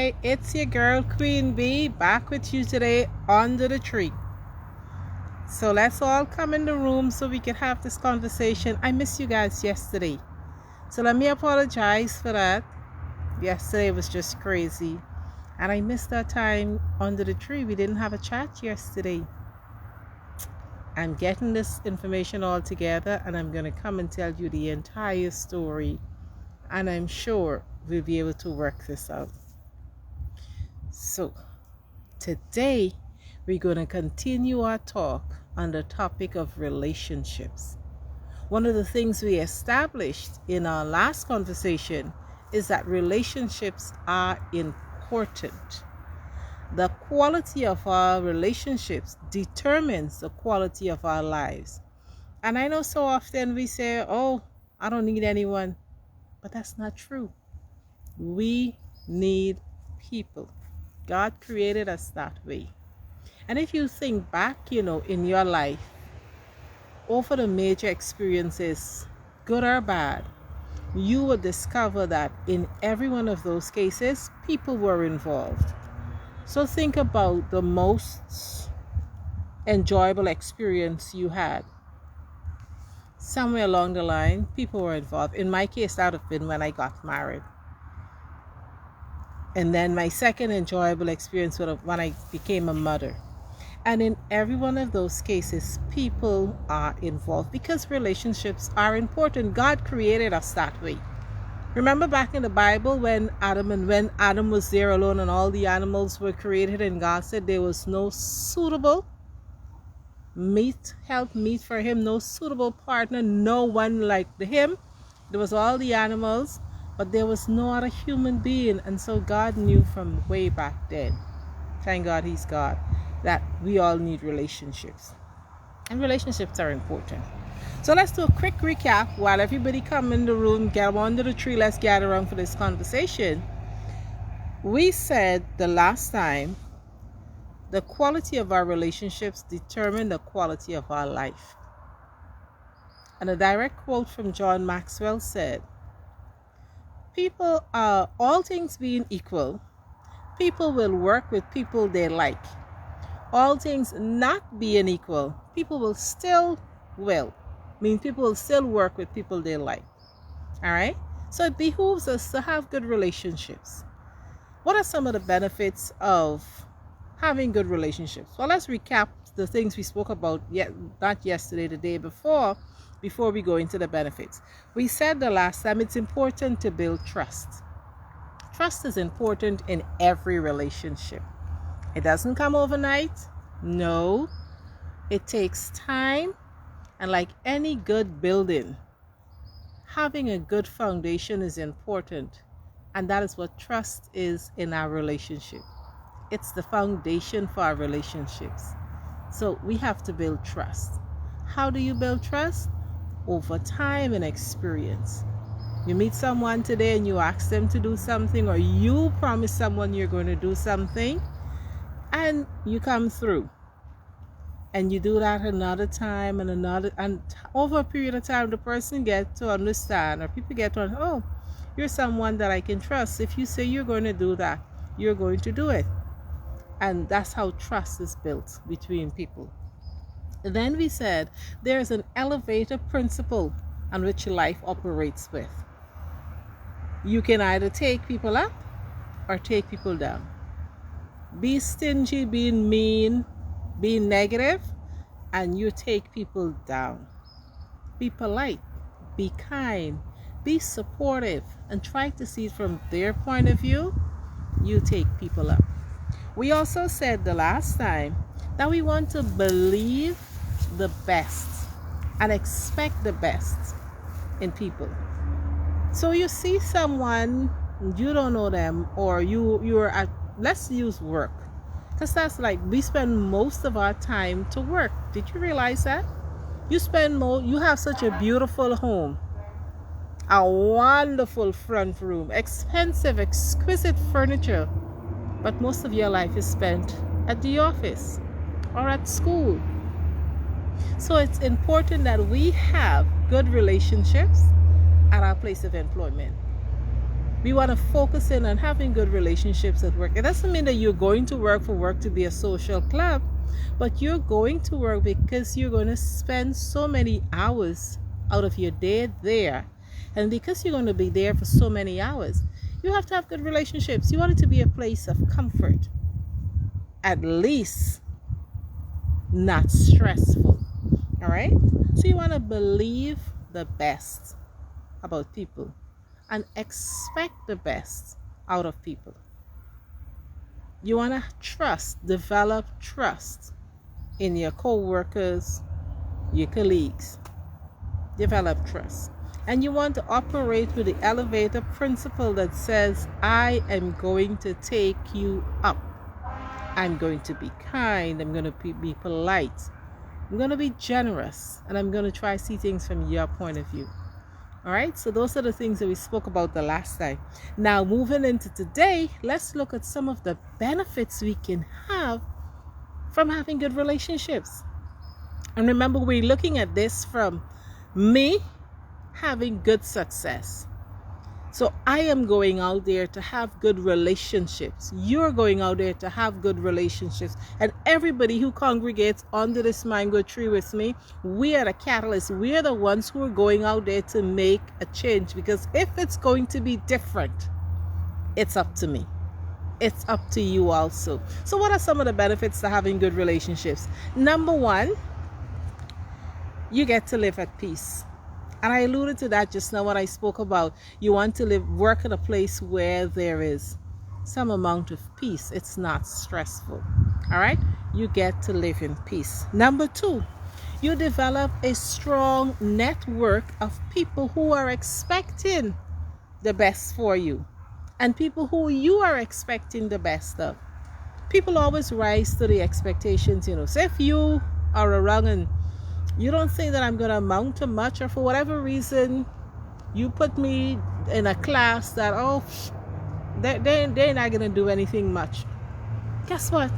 Hi, it's your girl Queen Bee back with you today under the tree. So let's all come in the room so we can have this conversation. I missed you guys yesterday, so let me apologize for that. Yesterday was just crazy and I missed that time under the tree. We didn't have a chat yesterday. I'm getting this information all together and I'm going to come and tell you the entire story, and I'm sure we'll be able to work this out. So today we're going to continue our talk on the topic of relationships. One of the things we established in our last conversation is that relationships are important. The quality of our relationships determines the quality of our lives. And I know so often we say, oh, I don't need anyone. But that's not true. We need people. God created us that way. And if you think back, in your life, over the major experiences, good or bad, you will discover that in every one of those cases, people were involved. So think about the most enjoyable experience you had. Somewhere along the line, people were involved. In my case, that would have been when I got married. And then my second enjoyable experience was when I became a mother. And in every one of those cases, people are involved because relationships are important. God created us that way. Remember back in the Bible when Adam was there alone and all the animals were created, and God said there was no suitable help meet for him, no suitable partner, no one like him. There was all the animals, but there was no other human being. And so God knew from way back then, thank God he's God, that we all need relationships. And relationships are important. So let's do a quick recap while everybody come in the room, get under the tree, let's gather around for this conversation. We said the last time, the quality of our relationships determine the quality of our life. And a direct quote from John Maxwell said, all things being equal, people will work with people they like. All things not being equal, people will still work with people they like. All right? So it behooves us to have good relationships. What are some of the benefits of having good relationships? Well, let's recap the things we spoke about not yesterday, the day before we go into the benefits. We said the last time it's important to build trust. Trust is important in every relationship. It doesn't come overnight. No, it takes time. And like any good building, having a good foundation is important. And that is what trust is in our relationship. It's the foundation for our relationships. So we have to build trust. How do you build trust? Over time and experience. You meet someone today and you ask them to do something, or you promise someone you're going to do something, and you come through. And you do that another time and over a period of time, the person gets to understand, or people get to understand, oh, you're someone that I can trust. If you say you're going to do that, you're going to do it. And that's how trust is built between people. Then we said there's an elevator principle on which life operates with. You can either take people up or take people down. Be stingy, being mean, being negative, and you take people down. Be polite, be kind, be supportive, and try to see it from their point of view. You take people up. We also said the last time that we want to believe the best and expect the best in people. So you see someone, you don't know them, or you're at, let's use work, because that's like we spend most of our time to work. Did you realize that? You have such a beautiful home, a wonderful front room, expensive, exquisite furniture, but most of your life is spent at the office or at school. So it's important that we have good relationships at our place of employment. We want to focus in on having good relationships at work. It doesn't mean that you're going to work for work to be a social club, but you're going to work because you're going to spend so many hours out of your day there. And because you're going to be there for so many hours, you have to have good relationships. You want it to be a place of comfort, at least not stressful. All right? So you want to believe the best about people and expect the best out of people. You want to develop trust in your co-workers, your colleagues. Develop trust. And you want to operate with the elevator principle that says, I am going to take you up. I'm going to be kind. I'm going to be polite. I'm going to be generous. And I'm going to try to see things from your point of view. All right, so those are the things that we spoke about the last time. Now, moving into today, let's look at some of the benefits we can have from having good relationships. And remember, we're looking at this from me having good success. So I am going out there to have good relationships. You're going out there to have good relationships. And everybody who congregates under this mango tree with me, we are the catalysts. We are the ones who are going out there to make a change. Because if it's going to be different, it's up to me. It's up to you also. So what are some of the benefits to having good relationships? Number one, you get to live at peace. And I alluded to that just now when I spoke about you want to work in a place where there is some amount of peace. It's not stressful. All right? You get to live in peace. Number two, you develop a strong network of people who are expecting the best for you and people who you are expecting the best of. People always rise to the expectations, So if you are around and you don't think that I'm going to amount to much, or for whatever reason, you put me in a class that, they're not going to do anything much. Guess what?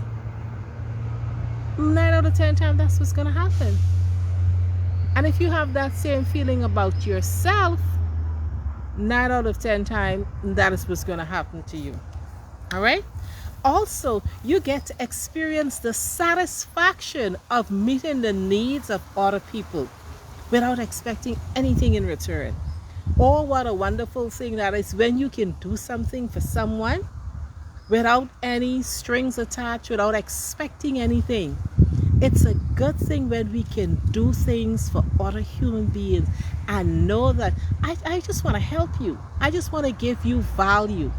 9 out of 10 times, that's what's going to happen. And if you have that same feeling about yourself, 9 out of 10 times, that is what's going to happen to you. All right? Also, you get to experience the satisfaction of meeting the needs of other people without expecting anything in return. Oh, what a wonderful thing that is when you can do something for someone without any strings attached, without expecting anything. It's a good thing when we can do things for other human beings and know that I just want to help you. I just want to give you value.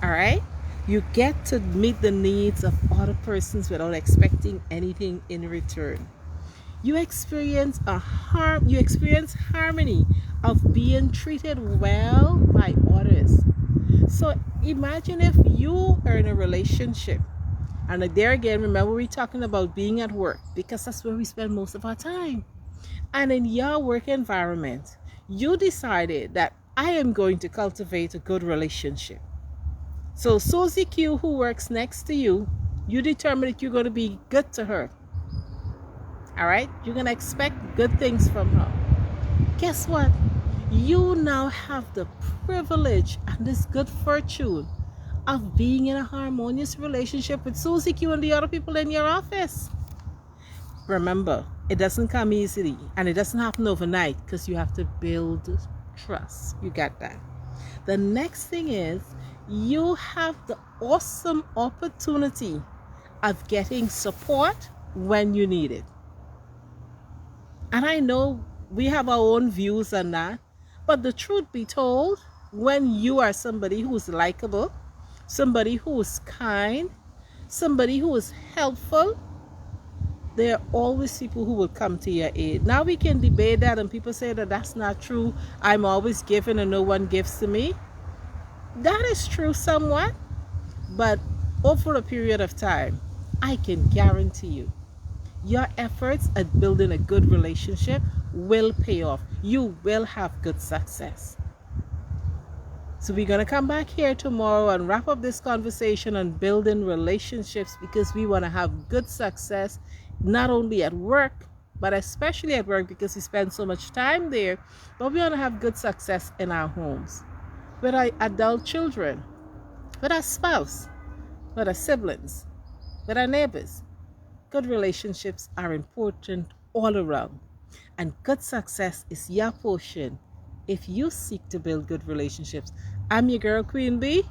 All right? You get to meet the needs of other persons without expecting anything in return. You experience harmony of being treated well by others. So imagine if you are in a relationship, and there again, remember we're talking about being at work because that's where we spend most of our time. And in your work environment, you decided that I am going to cultivate a good relationship. So Susie Q, who works next to you, you determine that you're going to be good to her. All right? You're going to expect good things from her. Guess what? You now have the privilege and this good fortune of being in a harmonious relationship with Susie Q and the other people in your office. Remember, it doesn't come easily and it doesn't happen overnight because you have to build trust. You got that? The next thing is you have the awesome opportunity of getting support when you need it. And I know we have our own views on that, but the truth be told, when you are somebody who's likable, somebody who is kind, somebody who is helpful, there are always people who will come to your aid. Now we can debate that and people say that that's not true. I'm always giving and no one gives to me. That is true somewhat, but over a period of time, I can guarantee you, your efforts at building a good relationship will pay off. You will have good success. So we're going to come back here tomorrow and wrap up this conversation on building relationships because we want to have good success, not only at work, but especially at work because we spend so much time there, but we want to have good success in our homes. with our adult children, with our spouse, with our siblings, with our neighbors. Good relationships are important all around, and good success is your portion if you seek to build good relationships. I'm your girl, Queen Bee,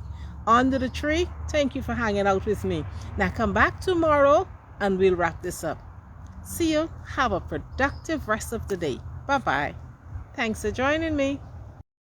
under the tree. Thank you for hanging out with me. Now come back tomorrow and we'll wrap this up. See you. Have a productive rest of the day. Bye-bye. Thanks for joining me.